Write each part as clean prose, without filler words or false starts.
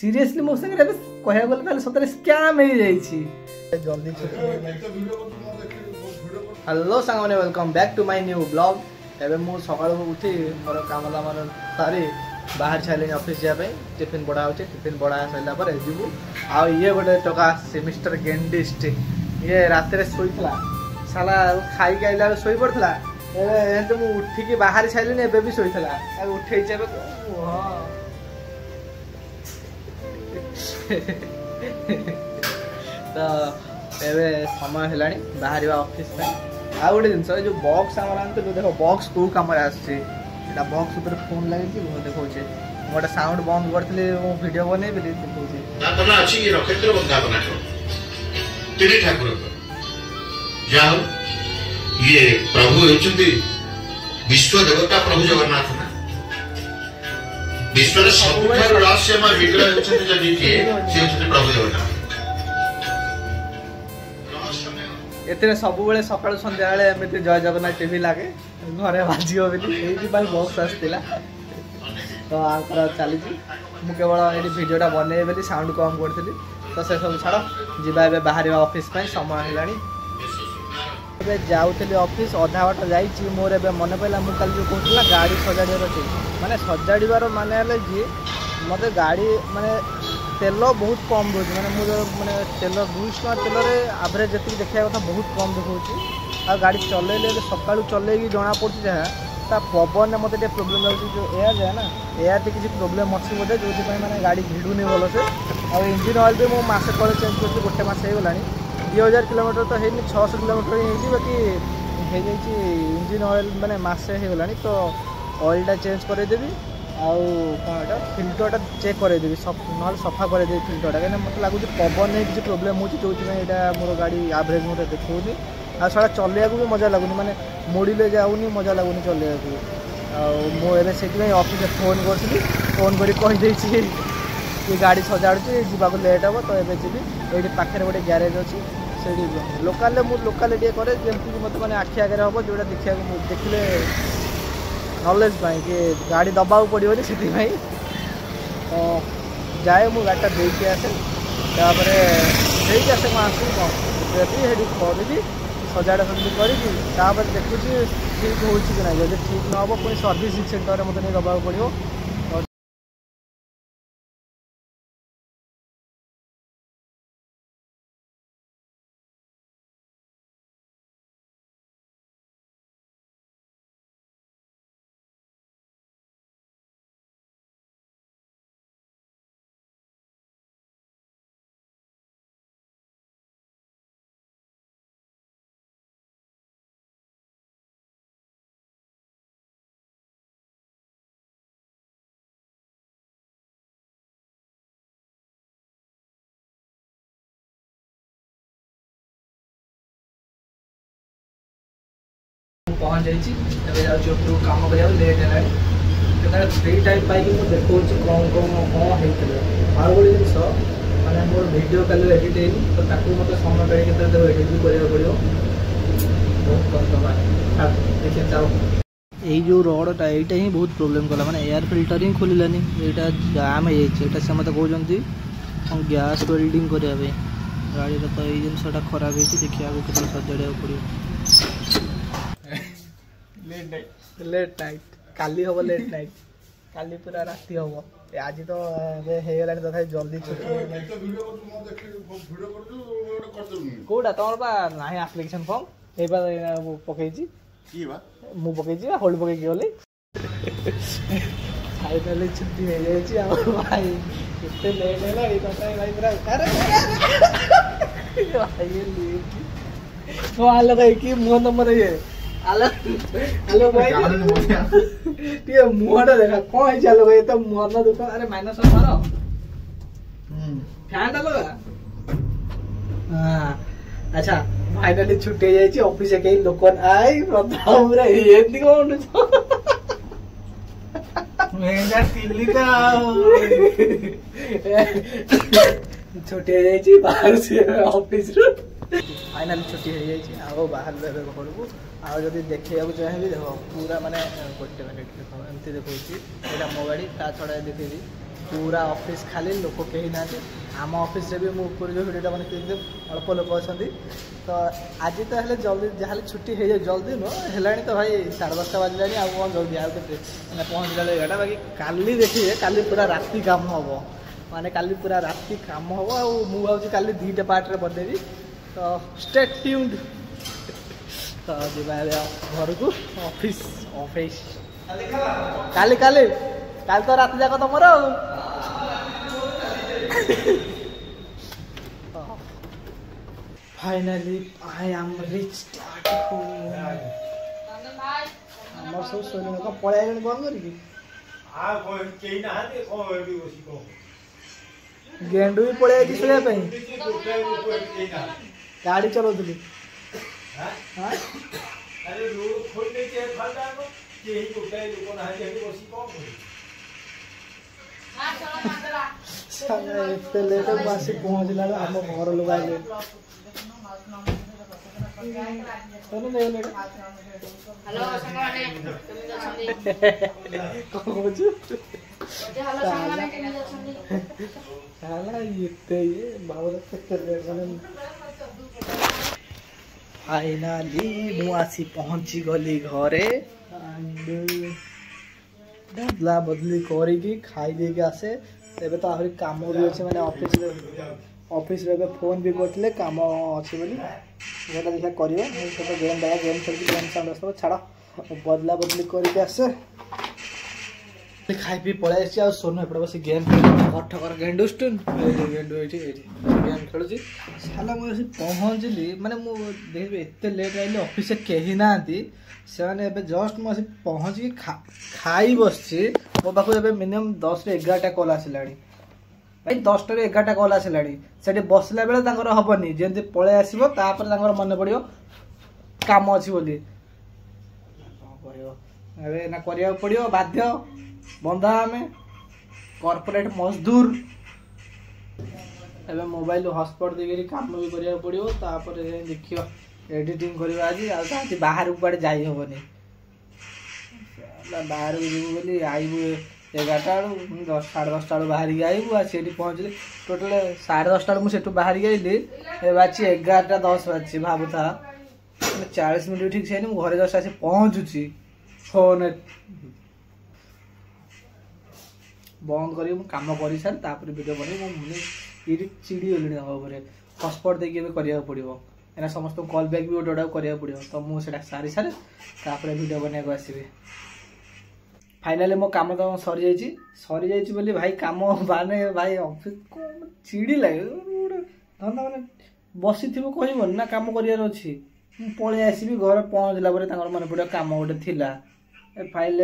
Seriously मो संगे कहया गले ताले सतरे स्कैम हो जाईछि जल्दी छुट्टी। हेलो सांग माने welcome back to my new blog. एबे मु सकाळ उठी मोर काम दाम सारी बाहर छाले ऑफिस जा पे टिफिन बड़ा होचे टिफिन बड़ा सैला पर जीवु आ ये गोटे टका सेमिस्टर गेंडिस्ट ये रात रे सोईतला साला खाई गाइला सोई पड़थला ए तो मु उठी के बाहर छाले ने एबे भी सोईतला आ उठै जेबे हां तो एबे समय हेलानी बाहर ऑफिस पे आ गोटे जिनस जो बॉक्स आम आनते देखो बॉक्स कौ कम आसटा बॉक्स ऊपर फोन लगे देखो गोटे साउंड बंद करते वीडियो बन ये प्रभु विश्व देवता प्रभु जगन्नाथ ना विश्व रहस्यमय विग्रह प्रभु जगन्नाथ एते सब बेले सकाळ संध्या बेले एमती जय जगन्नाथ टीवी लागे घरे बाजियो बोली बॉक्स आसला तो आकर चली मु केवल ये वीडियोटा बन बोली साउंड कम करी तो से सब छाड़ जीवा ए बाहर ऑफिस समय है जाऊली ऑफिस अधा बाट जा मोर ए मन पड़ा मुझे कल जो कहला गाड़ी सजाड़ार अच्छे माने सजाड़ार माने जी मत गाड़ी माने तेल बहुत कम रोज माने माने तेल 200 तेल एवरेज जी देखा कथा बहुत कम देखा आ गाड़ी चलैले सका चल जना पड़ी जहाँ पवन मत प्रोब्लेम लगे जो एयर जाए ना एयर टे किसी प्रोब्लेम अच्छी बोधे जो मैंने गाड़ी भिड़ुनी भल से आ इंजिन ऑयल भी मुझे मसे तले चेंज कर गोटे मस होगा 2000 किलोमीटर तो है 600 किलोमीटर ही बाकी हो इंजिन ऑयल मैंने मसे होगा तो ऑयलटा चेंज करदेवी आउ कौन फिल्टरटा चेक करदेवी ना सफा करदेवी फिल्टरटा कहीं मतलब लगुच पवन नहीं किसी प्रोब्लेम हो जो मोर गाड़ी एवरेज मतलब देखनी आ सारा चलैया भी मजा लगुनि माने मोड़े जाऊनी मजा लगुनि चलैया मुझे से ऑफिस फोन करी फोन करी ये गाड़ी सजाड़ी जावाक लेट हे तो ये जी ये पाखे गोटे ग्यारेज अच्छी से लोकाल लोकाल टे कै जमी मतलब मैंने आखि आगे हम जोटा देखा देखिले नॉलेज कि गाड़ी दबाक पड़ो से जाए मु गाड़ीटा देके आसे तापर देके आसे मुझे आसू करी सजाड़ा सजी करी देखुची ठीक हो ना जब ठीक न हो पुणी सर्विस सेंटर में मतलब नहीं दबाक पड़ो पहुँच जाऊँ कम कर लेट है फ्री टाइम पाई देखो कौन कौन कौन होता आ गोटे जिन मैंने मोर वीडियो कल एडिट है तो मत समय पाई एडिट भी करा पड़ो बहुत कष्ट देखिए जाओ यही जो रडटा यहाँ ही बहुत प्रोब्लेम कला माने एयर फिल्टर ही खोलानी यहाँ जाम हो जाए से मत कहते गैस वेल्डिंग करने गाड़ी तो ये जिनसा खराब हो देखिए आगे केत सजाड़ा पड़ो लेट नाइट काली हम लेट नाइट काली पूरा राति हम आज तो होगा तथा जल्दी छुट्टी कौटा तुम ना आप्लिकेसन फर्म ये पकई मु पकई होल्ड पकई गली फाइनाली छुट्टी हो जाए भाई केते लेट है भाई पूरा भाई कि मुह नंबर ये हेलो भाई टे मुहटा देखा कौन है चलो भाई तो मन दुख अरे माइनस मार फैन लगा हाँ अच्छा फाइनली छुट्टी हो जाए ऑफिस कई लोक आई प्रथम पूरा एमती कौन छुट्टी हो जाए बाहर से ऑफिस फाइनाली छुट्टी हो जाए बाहर घर को आदि देखा चाहिए देख पूरा माने गोटे मिनट देखो एमती देखो यहाँ मो गाड़ी ता छड़ा देखेबी पूरा ऑफिस खाली लोक कहीं ना आम ऑफिस रे भी मु ऊपर जो भिडियोटा बन अल्प लोक अच्छा तो आज तो हेल्ले जल्दी जहाँ छुट्टी हो जाए जल्दी नुह है तो भाई 10:30 बाजिलानी आ कौन जल्दी आते मैंने पहुँचला एगारटा बाकी काली देखिए काली पूरा राति काम हम माने काली पूरा राति काम हम आऊँ काली 2टा पार्ट बनदेवी तो स्टे ट्यून्ड तो जीवा घर को ऑफिस ऑफिस काली काली काली तो रात जाक तुम फाइनली आई एम रिच आम सब शोन पलि बंद कर गेंडू भी पलि शुणा गाड़ी चलाऊली एते लेट आसी पहुँचला आम घर लोग आए फाइनाली मुझे पहुँची गली घरे बदला बदली करी खाई दे के आसे एबे तो आहरी काम भी अच्छे मैंने ऑफिस रे फोन भी करते काम अच्छे बोली गोटा देखा कर गेम गेम खेल गेम साउंड आस छाड़ बदला बदली करके आसे खाई पी पलि आ सोनू एपटे बस गेम ठकर गेंडू स्टून गेंडू ये गेम खेलुची साला मुझे पहुँचली माने देख एत लेट आई ऑफिस कहीं ना से जस्ट मुझे पहुँची खाई बस मो पाक मिनिमम 10 ରୁ 11ଟା कॉल आसला भाई 10 ରୁ 11ଟା कॉल आसला से बसला बेले हेनी जमी पलि आसो मन पड़ो कम अच्छी बोली ना करा पड़ो बाध्य बंधा आम कॉर्पोरेट मजदूर एवं मोबाइल हॉटस्पॉट देकर काम भी करा पड़ो देखियो एडिटिंग करवा आज बाहर कुआड़े जाई हेनी बाहर जीव बोली आईबू 11टा बेलू 10:30 बेलू बाहर आईबू आसी पहुँचली टोटाल 10:30 मुझे बाहर आईली बाची 11:10 बाजी भावुता 40 मिनट ठीक से घरे जस्ट आसी पहुँचुची फोन बंद कर कम कर सारे वीडियो बन ये चिड़ी गली हॉटस्पॉट देके करा पड़ो एना समस्त कॉल बैक भी गोटे गोटे करा पड़ो तो मुझे सारी सारे वीडियो बनवा आसबि फाइनाली मो काम तो सरी जाइए भाई काम माने भाई ऑफिस चिड़ी लगे धंदा मैंने बसी थी कहबन ना कम करार अच्छी पलि आसबि घर पहुँचला मन पड़ो कम गोटे थिला फाइल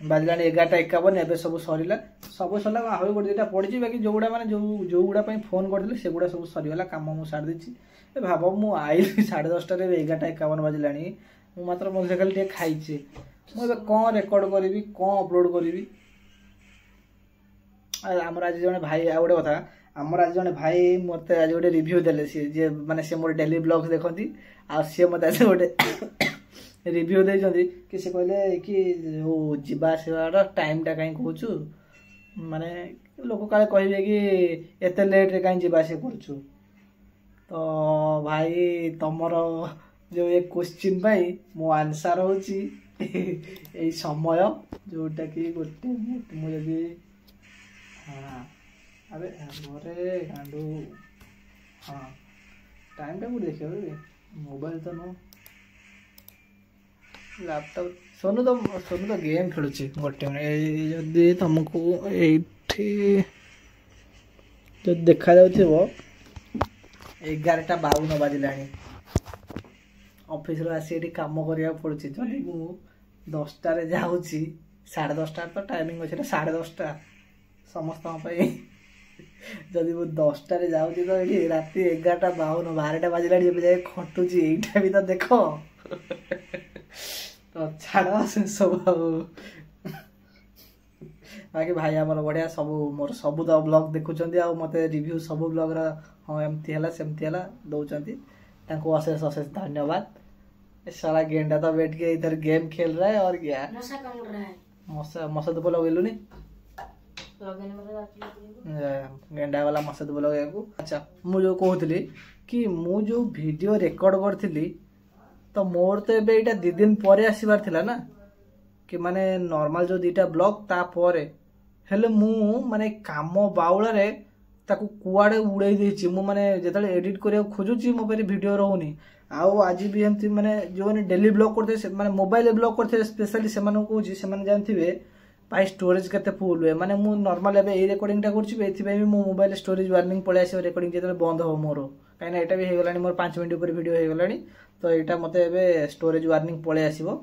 बाजिला 11:51 एवं सब सरला सब सरला आहरी गोटे 2टा पड़ी बाकी जो गुड़ा मैंने जो गुड़ा फोन करते से गुड़ा सब सरीगला कम मुझे सारी देती भाव मु आइली 10:30 11:51 बाजिला मात्र मुझे खाली खाई मुझे कौन रेकर्ड करी कौन अपलोड करी आमर आज जड़े भाई आ गए कथा आमर आज जड़े भाई मत आज गोटे रिव्यू देले सी माने से मोर डेली ब्लॉग देखती आ सी मत आज गोटे रिव्यू देइछंती कि से कहले कि जीवा आसवार टाइमटा कहीं कहूँ माने लोक काले कहे कि एत लेट रे कहीं जीवा आसिया करूँ तो भाई तुमर जो ये क्वेश्चन पाई मो आंसर होची ए समय जोटा कि गोटे मुझे हाँ अबे घरे गांडू हाँ टाइम टा देखिए मोबाइल तो नो लैपटॉप सोनू तो गेम खेलुची गोटे जदि तुमको ये देखा 11:52 बाजिला ऑफिस आसी कम करा पड़ी जदि मु 10टारे जाऊँगी 10:30 तो टाइमिंग अच्छे 10:30 समस्त जदि मु 10टारे जाऊँगी तो ये राति 11:52 12टा बाजिला जाए खटुची यहीटा भी तो देख तो छाड़ से सब बाकी भाई आमर बढ़िया सब मोर सब तो ब्लॉग देखुं मत रिव्यू सब ब्लॉग हाँ एमती है सेमती है दौरान अशेष अशेष धन्यवाद। सारा गेंडा तो बैठ के इधर गेम खेल रहा है और क्या मशा तो बोला लगेलु नहीं गेंडा वाला मसे देव लगे। अच्छा मुझे कहती कि मु जो वीडियो रेकर्ड करी तो मोर तो एबे एटा 2 दिन पर आसबार थिला ना कि माने नॉर्मल जो 2टा ब्लॉग ता परे हेले मु माने काम बाउला रे ताकू कुआडे उड़ाई देछि मु माने जेतले एडिट करिया खोजुछि मो पे वीडियो रहउनी आउ आज भी एमती माने जो ने डेली ब्लॉग करते माने मोबाइल ब्लॉग करते स्पेशली से माने कहूछि से माने जानथिबे भाई स्टोरेज केते फुल हुए माने मु नॉर्मल एबे ए रिकॉर्डिंग टा करछि एथि भी मो मोबाइल स्टोरेज वार्निंग पळे आसी रिकॉर्डिंग जेतले बंद हो मोर काइना एटा भी हे गलानी मोर 5 मिनिट ऊपर वीडियो हे गलानी तो एटा मते एबे स्टोरेज वार्निंग पळे आसीबो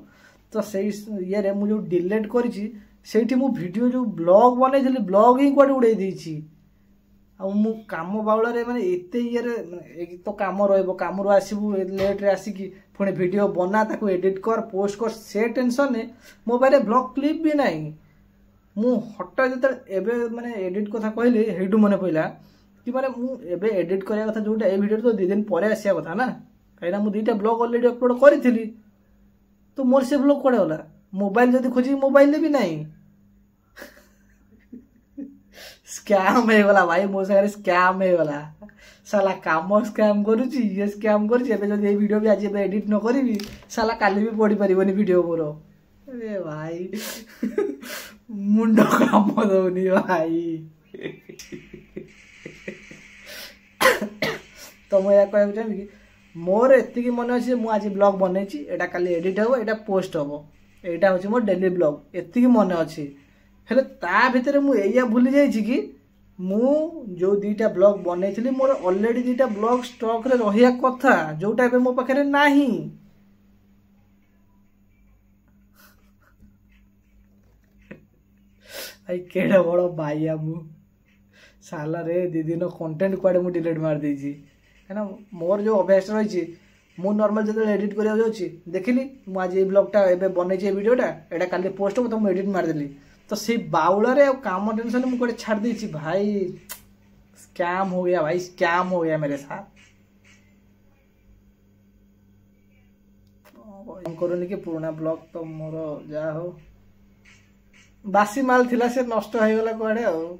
तो सेई ये रे मु जो डिलीट करिछि सेठी मु वीडियो जो ब्लॉग बनेइछली ब्लॉग ही कोड उड़ाई देछि आ मु काम बाउला रे माने एते ये रे एक तो काम रहइबो काम रो आसीबु लेट रे आसी कि पुणी वीडियो बना ताको एडिट कर पोस्ट कर से टेंशन ने मोबाइल ब्लॉग क्लिप भी नाही मु हटा जते एबे माने एडिट कथा कहले हेडू मने पहिला कि माने मु एबे एडिट करिया कथा जोटा ए वीडियो तो 2 दिन परे आसिया कथा ना काइना मु 2टा ब्लॉग ऑलरेडी अपलोड करिथिली तो मोर से ब्लॉग कोडे होला मोबाइल जदी खोजी मोबाइल ले भी नाही स्कैम हे वाला भाई मो सारे स्कैम हे वाला साला काम स्कैम करूची ये स्कैम करूची एबे जदी ए वीडियो भी आज एबे एडिट न करिवि साला काली भी पड़ी परिबनी वीडियो मोर अरे भाई मुंडो काम दउनी भाई तो मैं कहब चाहिए मोर एति मन अच्छे मुझे आज ब्लॉग बनई एटा काली एडिट हम एटा पोस्ट हम एटा हूँ मोर डेली ब्लॉग एति मन अच्छे हेले ता भितर मुझे भूली जाइए कि मु जो 2टा ब्लॉग बनई मोर ऑलरेडी 2टा ब्लॉग स्टॉक रे रहिया कथा जोटा एबे मो पाखरे नाही आई केड़ा बड़ बाइया मु साला रे 2 दिन कंटेंट कुआडे मु डिलीट मार देछि है ना मोर जो अभ्यास रही मु नॉर्मल जब एडिट करिया जाउछि देखिली मु आज ए ब्लॉगटा एबे बनई छै वीडियोटा एटा काली पोस्ट हो तो मु एडिट मार देली तो से बाउला रे काम टेंशन मु कोडे छाड़ देछि भाई स्कैम हो गया भाई स्कैम हो गया मेरे साथ करूनी कि पुराना ब्लॉग तो मोर जा हो बासी माल थिला से नष्ट हो गला कोडे हो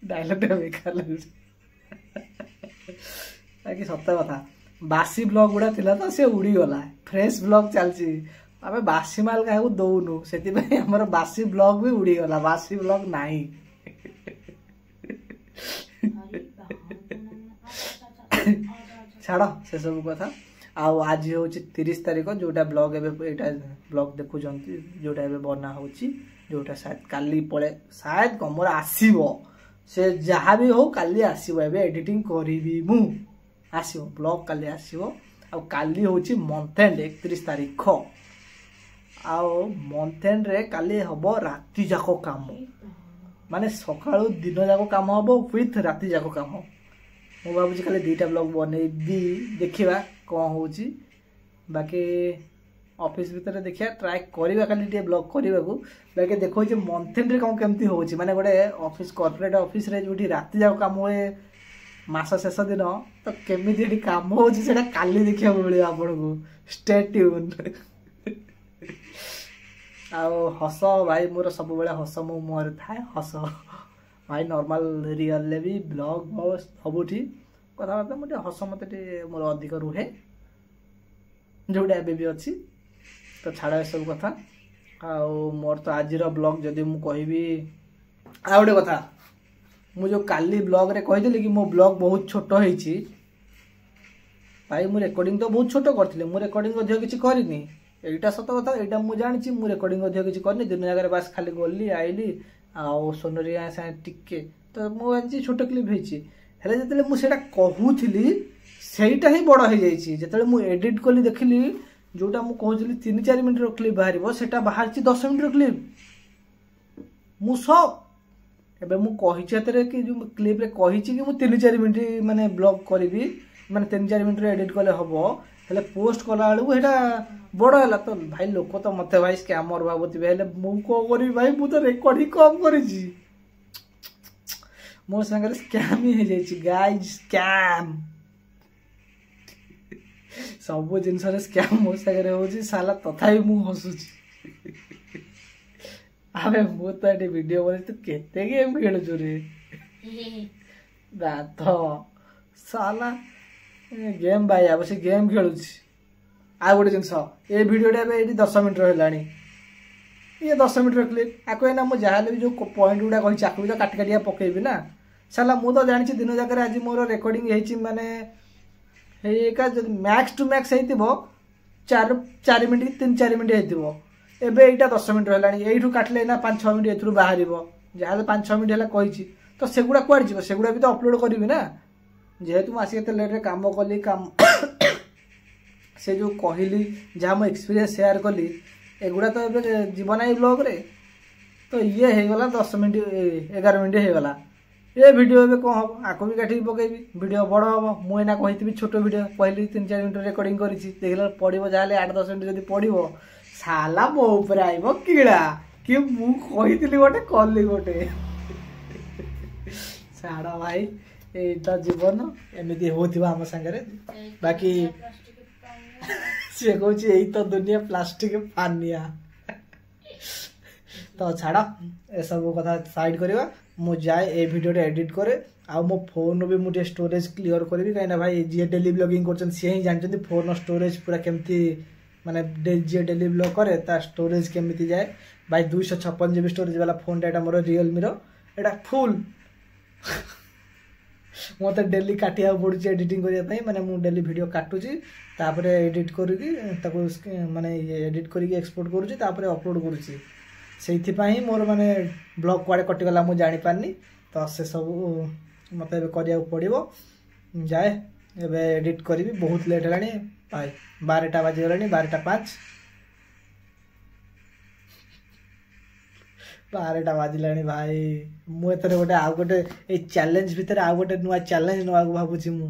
डायलॉग बेकार लगुच कि सत कथा बासी ब्लॉग गुड़ा थिला तो से उड़ी गला फ्रेश ब्लॉग चलची आमे बासी माल काहू दउनु सेति भाई हमर बासी ब्लॉग भी उड़ी गला बासी ब्लॉग नाही छाड़ से सब कथा आउ आज हूँ 30 तारीख जोटा ब्लॉग एटा ब्लॉग देखु जोटा बना हो जोटा शायद काली पड़े शायद कमर आसीबो से जहाँ भी हो काली आसीबो एबे एडिटिंग करिवि मु आसीबो ब्लॉग काली आसीबो आ काली होची मंथ एंड 31 तारीख आउ मंथ एंड रे काली हबो राति जाको काम माने सकाळु दिन जाको काम हबो विथ राति जाको काम मु भाबुची खाली 2टा ब्लॉग बनेबी देखिबा कौन होची बाकी ऑफिस भीतर देखिया ट्राई करिबा खाली टे ब्लॉग करिबा को बाकी देखो जे मंथ एंड रे कौन केमती होची माने गोटे ऑफिस कॉर्पोरेट ऑफिस रे जोठी राति जाको काम होए मास शेष दिन तो केमिति एठी काम होची सेटा काली देखिया मिलियो आपन को स्टे ट्यून आउ हस भाई मोर सब बेले हस मो मुहर थाए हस भाई नॉर्मल रियल ले भी ब्लॉग सबुठी कथा मोटे हस मत मोर अधिक रुहे जोटा एबे भी अच्छी तो छाड़ सब कथा आउ मोर तो आज ब्लॉग जदि मु कहबी आ गोटे कथा मु जो काली ब्लॉग रे कहिदली कि मो ब्लॉग बहुत छोट होईची भाई मु रेकॉर्डिंग तो बहुत छोट करथिले मु रेकॉर्डिंग अधिक किछि करिनी एटा सत कथा एटा मु जानिछि मु रेकॉर्डिंग अधिक किछि करनी दिन जगह बस खाली गली आइली आउ सोनरिया से टिके तो मु आज छोट क्लिप हेछि हेले जतले मु सेटा कहूथिली सेटा ही बड़ हे जाइछि जतले मु एडिट कली देखिली जोटा मु कहउथिली 3-4 मिनिट रो क्लिप बाहरिबो सेटा बाहरछि 10 मिनिट रो क्लिप मु सब एबे मु कहिछि एतरे कि जो क्लिप रे कहिछि कि मु 3-4 मिनिट माने ब्लॉग करबी माने 3-4 मिनिट रे एडिट कले हबो हेले पोस्ट कला बेलू हेटा बड़ है तो भाई लोक तो मत भाई स्कैमर भावुवे हेले मु को करी भाई मु तो रेकॉर्ड कम करी मो संगे स्कैम ही जाइछि गाइस स्कैम सब जिनस स्कैम मो संगे होछि साला तथापि मु हसुछि आबे मु तो एटी वीडियो बने तू केते गेम खेलुछु रे दात साला गेम भाई अब से गेम खेलुछि आ गोटे जिनस ए वीडियो टे 10 मिनट रहलानी ये 10 मिनट क्लिप आको एना मु जाहाले जो पॉइंट गुडा कहि चाकू तो काट काटिया पकेबी ना साला मु तो जानि दिन जाकर आज मोर रेकॉर्डिंग हेछि माने हेका जदि मैक्स टू मैक्स हेतिबो 4 मिनट 3-4 मिनट हेतिबो एबे एटा 10 मिनट रहलानी एठू काटले ना 5-6 मिनट एथरू बाहरिबो जाहाले 5-6 मिनट हला कहिछि तो सेगुडा क्वाड जीवो सेगुडा भी तो अपलोड करबी ना जेहेतु आसी केते लेट रे काम कली काम से जो कहली जहाँ मो एक्सपीरियंस शेयर कली एगुड़ा तो ए जीवन आई ब्लॉग रे तो ये हो गला 10 मिनट 11 मिनट हो गला ये वीडियो ए कौन हम आको भी काटी पकेबी वीडियो बड़ हम मुझे कही छोट वीडियो पहली 3-4 मिनट रेकर्डिंग करी देखला पड़ो जहाँ 8-10 मिनट जब पड़ो साला मो ऊपर आइब कीड़ा कि मु कही गोटे कली गोटे छाड़ भाई ये तो जीवन एमती होथिबा हम संगे बाकी सी कहूँ यही तो दुनिया प्लास्टिक पानिया तो छाड़ ए सब कथा साइड करवा मु जाए ए वीडियो एडिट करे आ मो फोन भी मुझे स्टोरेज क्लियर करी कहीं भाई जी डेली ब्लॉगिंग कर सी ही जानते फोन स्टोरेज पूरा केमती माने जी डेली ब्लॉग करे ता स्टोरेज केमती जाए भाई 256 GB स्टोरेज वाला फोन टा मोर रियलमी रो एटा फुल मत डेली काटिया पड़ुची एडिटिंग करने माने मु डेली वीडियो काटुची तापरे एडिट करिकी माने एडिट करिकी एक्सपोर्ट करुची तापरे अपलोड करुची सेइथिपाई मोर माने ब्लॉग कुआडे कटिगला मु जानि पारनी तो से सब मत करिया पड़ो जाए एबे एडिट करी बहुत लेट है भाई 12टा बाजी गलानी 12:05 12टा बाजिलानी भाई मुझे गोटे आउ गोटे चैलेंज भितर आउ गोटे नुआ चैलेंज नवा भावुची मु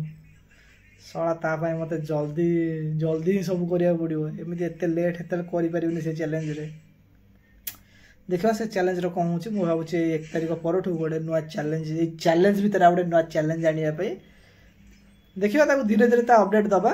सला तापाई मते जल्दी जल्दी ही सब करिया पड़ो एमती एते लेट हेते करि परिबिनी से चैलेंज रे देखा से चैलेंज रो कौन होची मु भावुची 1 तारिख परठू गोटे नुआ चैलेंज ए चैलेंज भितर आउ गोटे नुआ चैलेंज आनिया पे देखिबा ताको धीरे धीरे ता अपडेट दबा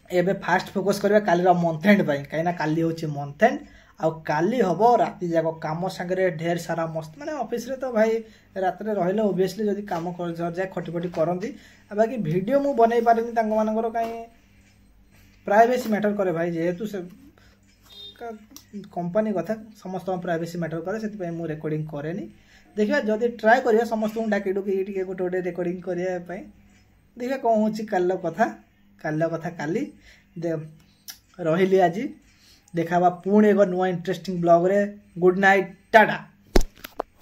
एबे फास्ट फोकस करबा काली रो मंथ एंड पई काइना काली होची मंथ एंड आ काली हबो राति जाको काम संगे ढेर सारा मस्त माने ऑफिस रे तो भाई रात रे रहले ओबियसली जदी काम कर जाय खटीपटी करंती बाकी वीडियो मु बनै पारिनी तांग मानकर काई प्राइवेसी मैटर करे भाई जेहेतु से कंपनी कथा समस्त प्राइवेसी मैटर करे सेति पई मु रेकॉर्डिंग करेनी देखिबा जदी ट्राई करिया समस्त को डाकी डुकी टिके गोटे रेकॉर्डिंग करिया पई देखिबा कोन होची काल्लो कथा काली रहिली आज देखाबा पुणी एक नुआ इंटरेस्टिंग ब्लॉग रे गुड नाइट टाटा।